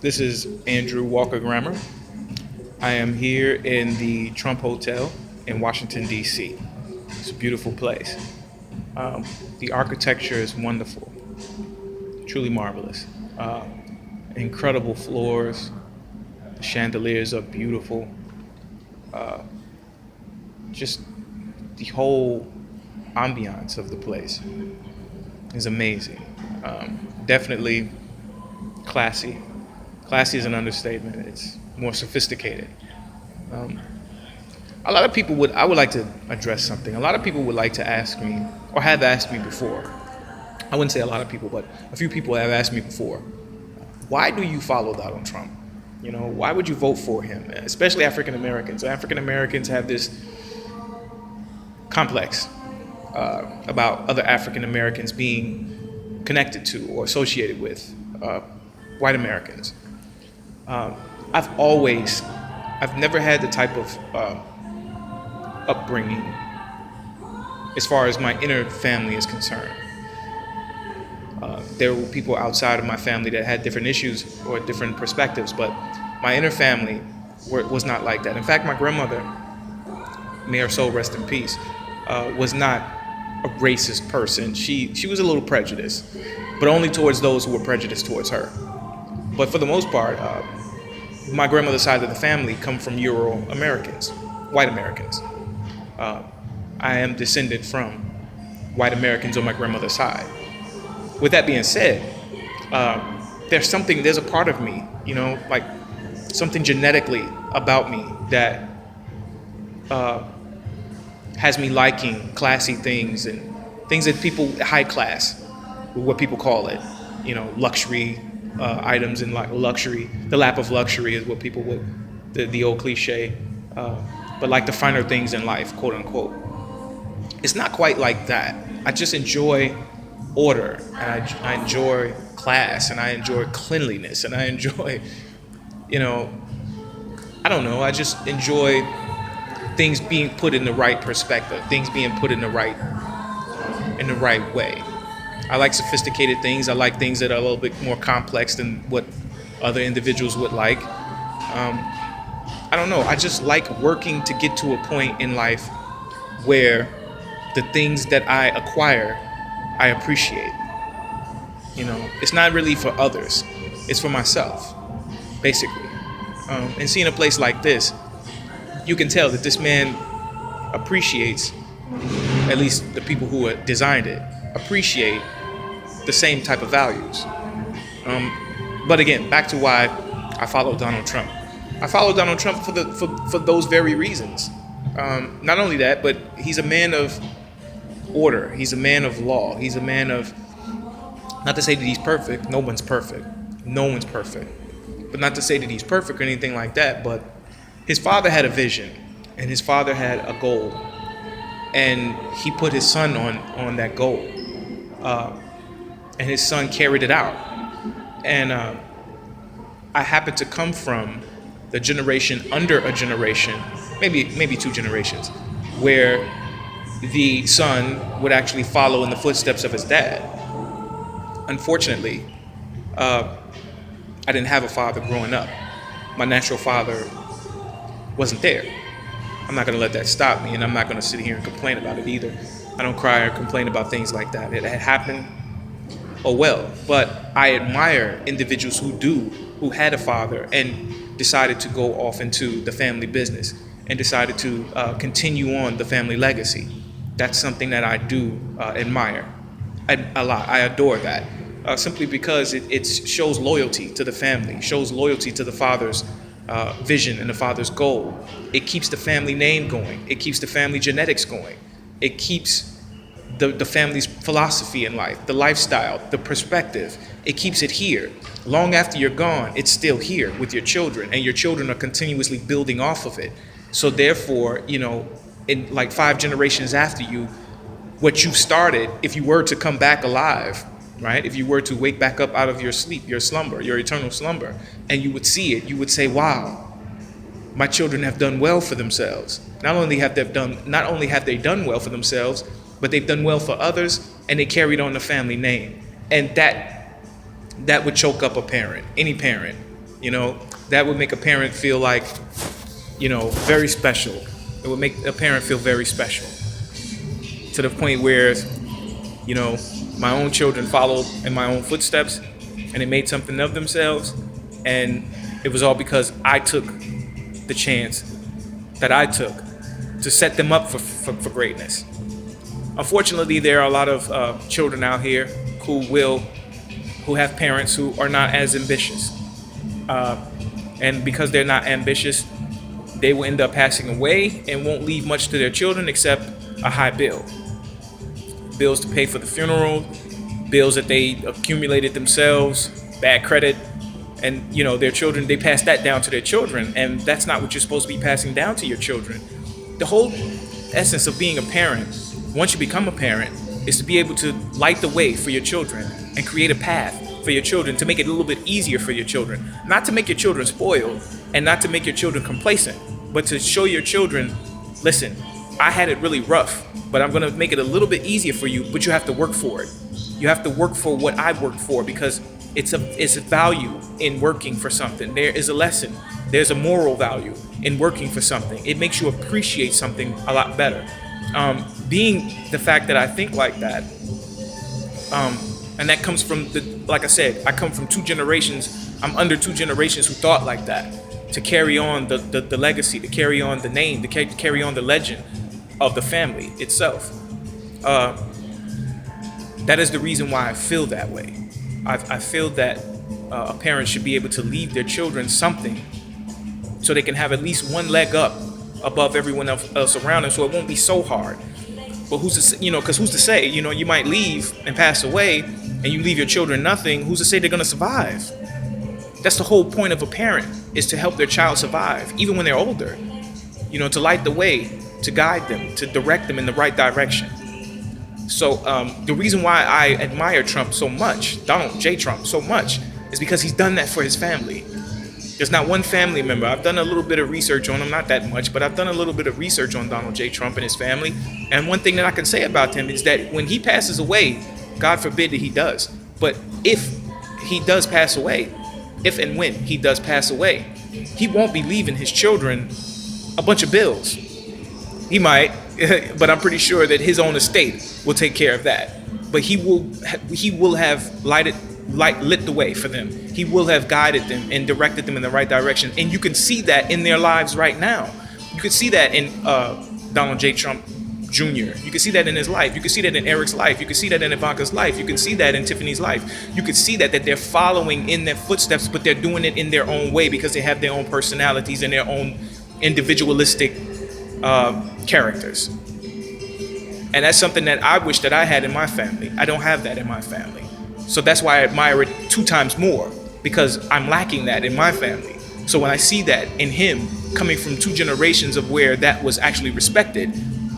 This is Andrew Walker Grammer. I am here in the Trump Hotel in Washington, D.C. It's a beautiful place. The architecture is wonderful, truly marvelous. Incredible floors, the chandeliers are beautiful. Just the whole ambiance of the place is amazing. Definitely classy. Classy is an understatement. It's more sophisticated. A lot of people I would like to address something. A lot of people would like to ask me, or have asked me before. I wouldn't say a lot of people, but a few people have asked me before, why do you follow Donald Trump? You know, why would you vote for him? Especially African Americans. African Americans have this complex about other African Americans being connected to or associated with white Americans. I've never had the type of upbringing as far as my inner family is concerned. There were people outside of my family that had different issues or different perspectives, but my inner family was not like that. In fact, my grandmother, may her soul rest in peace, was not a racist person. She was a little prejudiced, but only towards those who were prejudiced towards her. But for the most part, my grandmother's side of the family come from Euro Americans, white Americans. I am descended from white Americans on my grandmother's side. With that being said, there's a part of me, like something genetically about me that has me liking classy things and things that people, high class, what people call it, luxury items and like luxury. The lap of luxury is what people would, the old cliche, but like the finer things in life, quote unquote. It's not quite like that. I just enjoy order, and I enjoy class, and I enjoy cleanliness, and I enjoy, I don't know, I just enjoy things being put in the right perspective, things being put in the right way. I like sophisticated things. I like things that are a little bit more complex than what other individuals would like. I don't know. I just like working to get to a point in life where the things that I acquire, I appreciate. It's not really for others. It's for myself, basically. And seeing a place like this, you can tell that this man appreciates, at least the people who designed it, appreciate the same type of values. But again, back to why I follow Donald Trump. I follow Donald Trump for those very reasons. Not only that, but he's a man of order. He's a man of law. He's a man of, not to say that he's perfect. No one's perfect. No one's perfect. But not to say that he's perfect or anything like that. But his father had a vision, and his father had a goal, and he put his son on that goal, and his son carried it out. And I happen to come from the generation under a generation, maybe two generations, where the son would actually follow in the footsteps of his dad. Unfortunately, I didn't have a father growing up. My natural father wasn't there. I'm not going to let that stop me, and I'm not going to sit here and complain about it either. I don't cry or complain about things like that. It had happened, oh well. But I admire individuals who had a father and decided to go off into the family business and decided to continue on the family legacy. That's something that I do admire a lot. I adore that, simply because it shows loyalty to the family, shows loyalty to the father's vision and the father's goal. It keeps the family name going. It keeps the family genetics going. It keeps the family's philosophy in life, the lifestyle, the perspective. It keeps it here. Long after you're gone, it's still here with your children, and your children are continuously building off of it. So therefore, in like 5 generations after you, what you started, if you were to come back alive, right? If you were to wake back up out of your sleep, your slumber, your eternal slumber, and you would see it, you would say, wow, my children have done well for themselves. Not only have they done well for themselves, but they've done well for others, and they carried on the family name. And that would choke up a parent, any parent. You know, that would make a parent feel like, very special. It would make a parent feel very special, to the point where, you know, my own children followed in my own footsteps and they made something of themselves. And it was all because I took the chance that I took to set them up for greatness. Unfortunately, there are a lot of children out here who have parents who are not as ambitious. And because they're not ambitious, they will end up passing away and won't leave much to their children except a high bill. Bills to pay for the funeral, bills that they accumulated themselves, bad credit, and their children, they pass that down to their children, and that's not what you're supposed to be passing down to your children. The whole essence of being a parent, once you become a parent, is to be able to light the way for your children and create a path for your children, to make it a little bit easier for your children. Not to make your children spoiled and not to make your children complacent, but to show your children, listen, I had it really rough, but I'm gonna make it a little bit easier for you, but you have to work for it. You have to work for what I worked for, because it's a value in working for something. There is a lesson. There's a moral value in working for something. It makes you appreciate something a lot better. Being the fact that I think like that, and that comes from like I said, I come from two generations. I'm under two generations who thought like that, to carry on the legacy, to carry on the name, to carry on the legend of the family itself. That is the reason why I feel that way. I feel that a parent should be able to leave their children something so they can have at least one leg up above everyone else around them, so it won't be so hard. But who's to say, because who's to say, you might leave and pass away and you leave your children nothing. Who's to say they're going to survive? That's the whole point of a parent, is to help their child survive, even when they're older, to light the way, to guide them, to direct them in the right direction. So the reason why I admire Trump so much, Donald J. Trump so much, is because he's done that for his family. There's not one family member. I've done a little bit of research on him, not that much, but I've done a little bit of research on Donald J. Trump and his family. And one thing that I can say about him is that when he passes away, God forbid that he does, but if he does pass away, if and when he does pass away, he won't be leaving his children a bunch of bills. He might, but I'm pretty sure that his own estate will take care of that. But he will have lit the way for them. He will have guided them and directed them in the right direction. And you can see that in their lives right now. You can see that in Donald J. Trump Jr. You can see that in his life. You can see that in Eric's life. You can see that in Ivanka's life. You can see that in Tiffany's life. You can see that they're following in their footsteps, but they're doing it in their own way because they have their own personalities and their own individualistic characters. And that's something that I wish that I had in my family. I don't have that in my family. So that's why I admire it 2 times more, because I'm lacking that in my family. So when I see that in him, coming from 2 generations of where that was actually respected,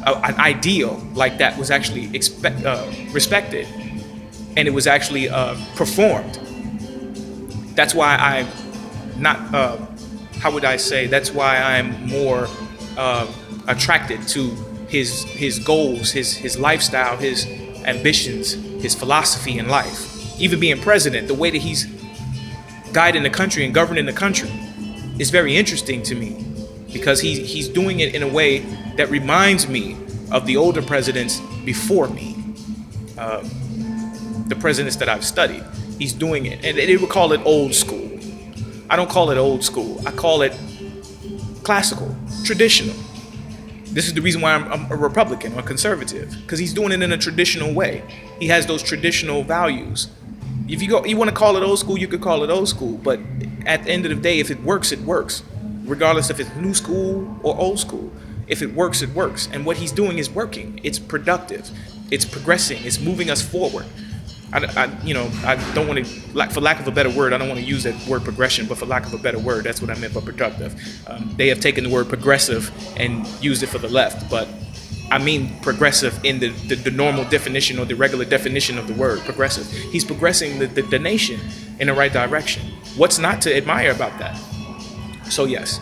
an ideal like that was actually respected, and it was actually performed. That's why I'm not, how would I say, that's why I'm more attracted to his goals, his lifestyle, his ambitions, his philosophy in life. Even being president, the way that he's guiding the country and governing the country is very interesting to me, because he's doing it in a way that reminds me of the older presidents before me, the presidents that I've studied. He's doing it, and they would call it old school. I don't call it old school. I call it classical, traditional. This is the reason why I'm a Republican or a conservative, because he's doing it in a traditional way. He has those traditional values. If you want to call it old school, you could call it old school. But at the end of the day, if it works, it works. Regardless if it's new school or old school. If it works, it works. And what he's doing is working. It's productive. It's progressing. It's moving us forward. I don't want to, for lack of a better word, I don't want to use that word progression, but for lack of a better word, that's what I meant by productive. They have taken the word progressive and used it for the left, but I mean progressive in the normal definition or the regular definition of the word progressive. He's progressing the nation in the right direction. What's not to admire about that? So yes,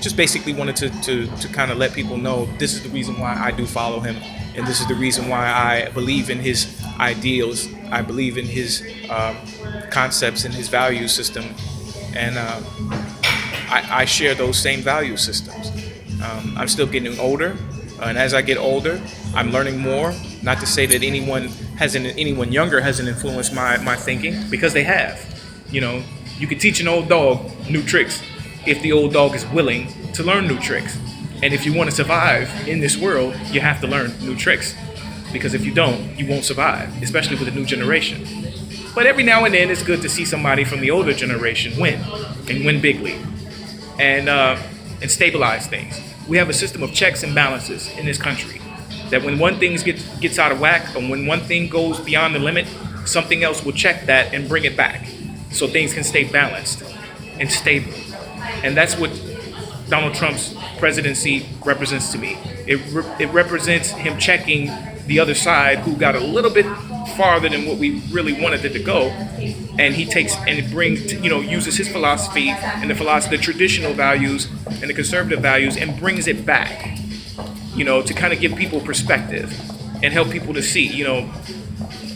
just basically wanted to kind of let people know this is the reason why I do follow him, and this is the reason why I believe in his ideals. I believe in his concepts and his value system, And I share those same value systems. I'm still getting older, and as I get older, I'm learning more. Not to say that anyone younger hasn't influenced my thinking, because they have. You know, you can teach an old dog new tricks if the old dog is willing to learn new tricks. And if you want to survive in this world, you have to learn new tricks, because if you don't, you won't survive, especially with a new generation. But every now and then, it's good to see somebody from the older generation win, and win bigly, and stabilize things. We have a system of checks and balances in this country, that when one thing gets out of whack, or when one thing goes beyond the limit, something else will check that and bring it back, so things can stay balanced and stable. And that's what Donald Trump's presidency represents to me. It represents him checking the other side, who got a little bit farther than what we really wanted it to go, and he takes and it brings, uses his philosophy and the traditional values and the conservative values, and brings it back, to kind of give people perspective and help people to see,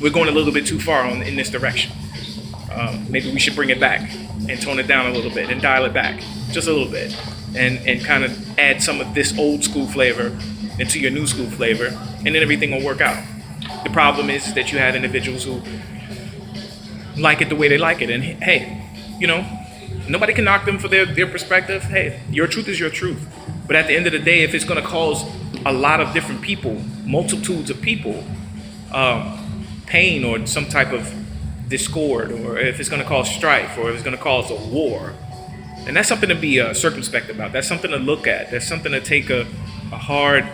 we're going a little bit too far in this direction. Maybe we should bring it back and tone it down a little bit and dial it back just a little bit, and kind of add some of this old school flavor into your new school flavor, and then everything will work out. The problem is that you have individuals who like it the way they like it, and hey, nobody can knock them for their perspective. Hey, your truth is your truth. But at the end of the day, if it's going to cause a lot of different people, multitudes of people, pain or some type of discord, or if it's going to cause strife, or if it's going to cause a war, and that's something to be circumspect about. That's something to look at. That's something to take a hard,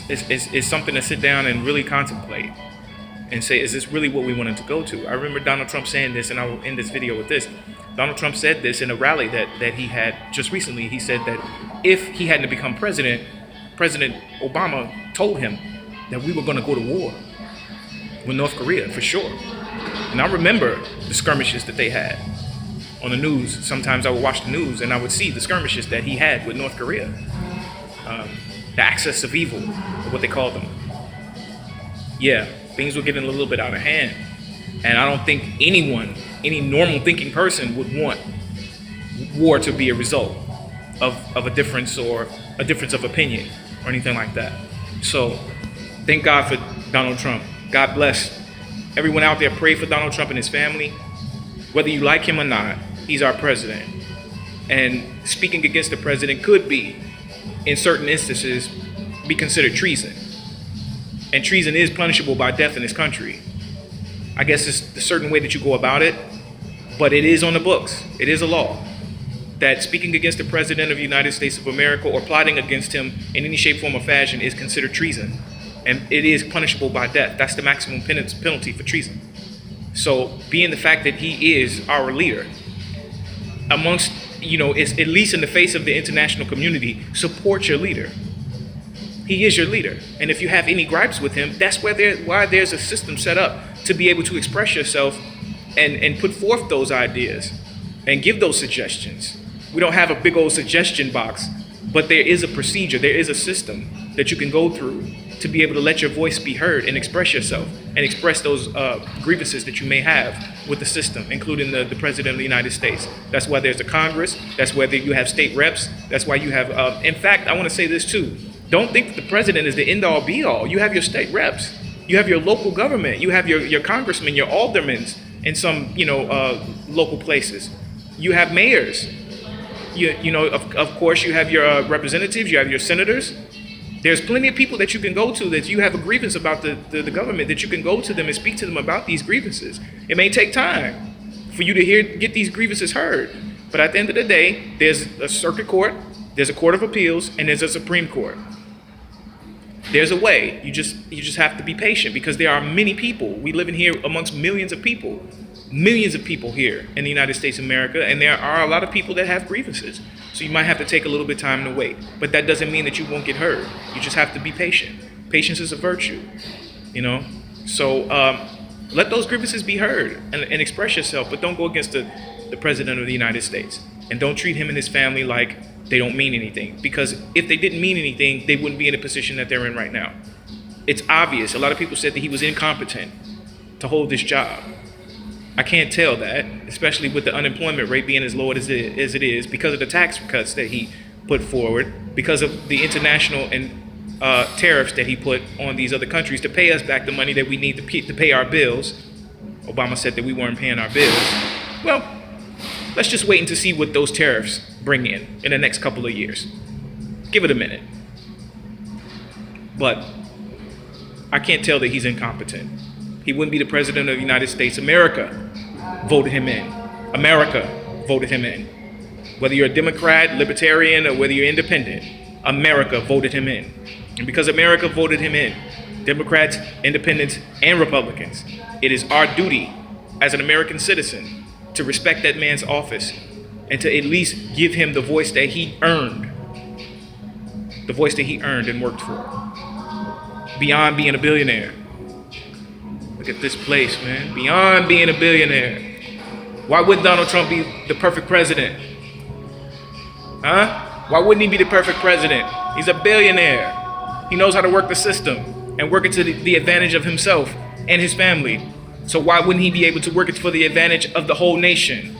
it's something to sit down and really contemplate and say, is this really what we wanted to go to? I remember Donald Trump saying this, and I will end this video with this. Donald Trump said this in a rally that he had just recently. He said that if he hadn't become president, President Obama told him that we were going to go to war with North Korea for sure. And I remember the skirmishes that they had on the news. Sometimes I would watch the news and I would see the skirmishes that he had with North Korea. The axis of evil, or what they called them. Yeah, things were getting a little bit out of hand. And I don't think any normal thinking person would want war to be a result of a difference, or a difference of opinion, or anything like that. So thank God for Donald Trump. God bless everyone out there. Pray for Donald Trump and his family. Whether you like him or not, he's our president. And speaking against the president could be, in certain instances, be considered treason. And treason is punishable by death in this country. I guess it's a certain way that you go about it, but it is on the books. It is a law that speaking against the president of the United States of America, or plotting against him in any shape, form, or fashion, is considered treason. And it is punishable by death. That's the maximum penalty for treason. So being the fact that he is our leader, amongst, is at least in the face of the international community, support your leader. He is your leader. And if you have any gripes with him, that's why there's a system set up to be able to express yourself and put forth those ideas and give those suggestions. We don't have a big old suggestion box, but there is a procedure, there is a system that you can go through to be able to let your voice be heard and express yourself and express those grievances that you may have with the system, including the President of the United States. That's why there's a Congress. That's why you have state reps. That's why you have, in fact, I want to say this too. Don't think that the president is the end-all be-all. You have your state reps. You have your local government. You have your congressmen, your aldermen in some, local places. You have mayors. Of course, you have your representatives. You have your senators. There's plenty of people that you can go to that you have a grievance about the government, that you can go to them and speak to them about these grievances. It may take time for you to get these grievances heard. But at the end of the day, there's a circuit court, there's a court of appeals, and there's a Supreme Court. There's a way. You just have to be patient, because there are many people. We live in here amongst millions of people here in the United States of America, and there are a lot of people that have grievances. So you might have to take a little bit of time to wait. But that doesn't mean that you won't get heard. You just have to be patient. Patience is a virtue, So let those grievances be heard and express yourself, but don't go against the President of the United States. And don't treat him and his family like they don't mean anything. Because if they didn't mean anything, they wouldn't be in the position that they're in right now. It's obvious. A lot of people said that he was incompetent to hold this job. I can't tell that, especially with the unemployment rate being as low as it is, because of the tax cuts that he put forward, because of the international and tariffs that he put on these other countries to pay us back the money that we need to pay our bills. Obama said that we weren't paying our bills. Well, let's just wait to see what those tariffs bring in the next couple of years. Give it a minute. But I can't tell that he's incompetent. He wouldn't be the president of the United States. America voted him in. America voted him in. Whether you're a Democrat, Libertarian, or whether you're independent, America voted him in. And because America voted him in, Democrats, Independents, and Republicans, it is our duty as an American citizen to respect that man's office and to at least give him the voice that he earned. The voice that he earned and worked for. Beyond being a billionaire. Look at this place, man. Beyond being a billionaire. Why would Donald Trump be the perfect president? Huh? Why wouldn't he be the perfect president? He's a billionaire. He knows how to work the system and work it to the advantage of himself and his family. So why wouldn't he be able to work it for the advantage of the whole nation?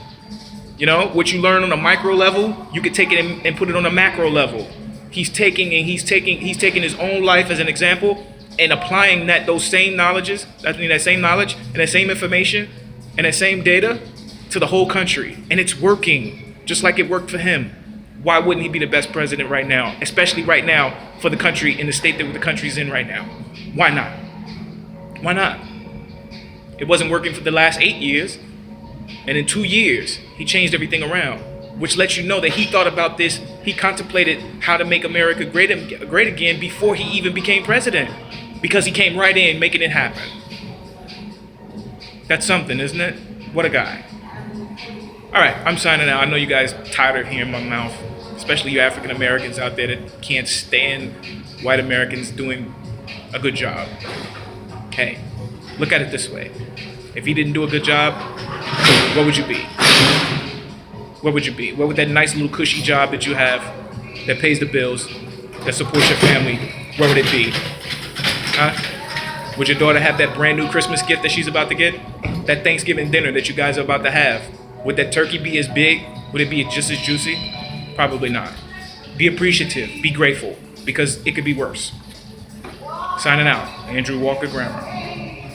You know, what you learn on a micro level, you could take it and put it on a macro level. He's taking his own life as an example and applying that same knowledge and that same information and that same data to the whole country. And it's working just like it worked for him. Why wouldn't he be the best president right now, especially right now for the country in the state that the country's in right now? Why not? Why not? It wasn't working for the last 8 years. And in 2 years, he changed everything around, which lets you know that he thought about this. He contemplated how to make America great again before he even became president, because he came right in making it happen. That's something, isn't it? What a guy. All right, I'm signing out. I know you guys tired of hearing my mouth, especially you African Americans out there that can't stand white Americans doing a good job. Hey, look at it this way. If he didn't do a good job, what would you be? What would you be? What would that nice little cushy job that you have that pays the bills, that supports your family, where would it be? Huh? Would your daughter have that brand new Christmas gift that she's about to get? That Thanksgiving dinner that you guys are about to have? Would that turkey be as big? Would it be just as juicy? Probably not. Be appreciative. Be grateful, because it could be worse. Signing out. Andrew Walker Grammar.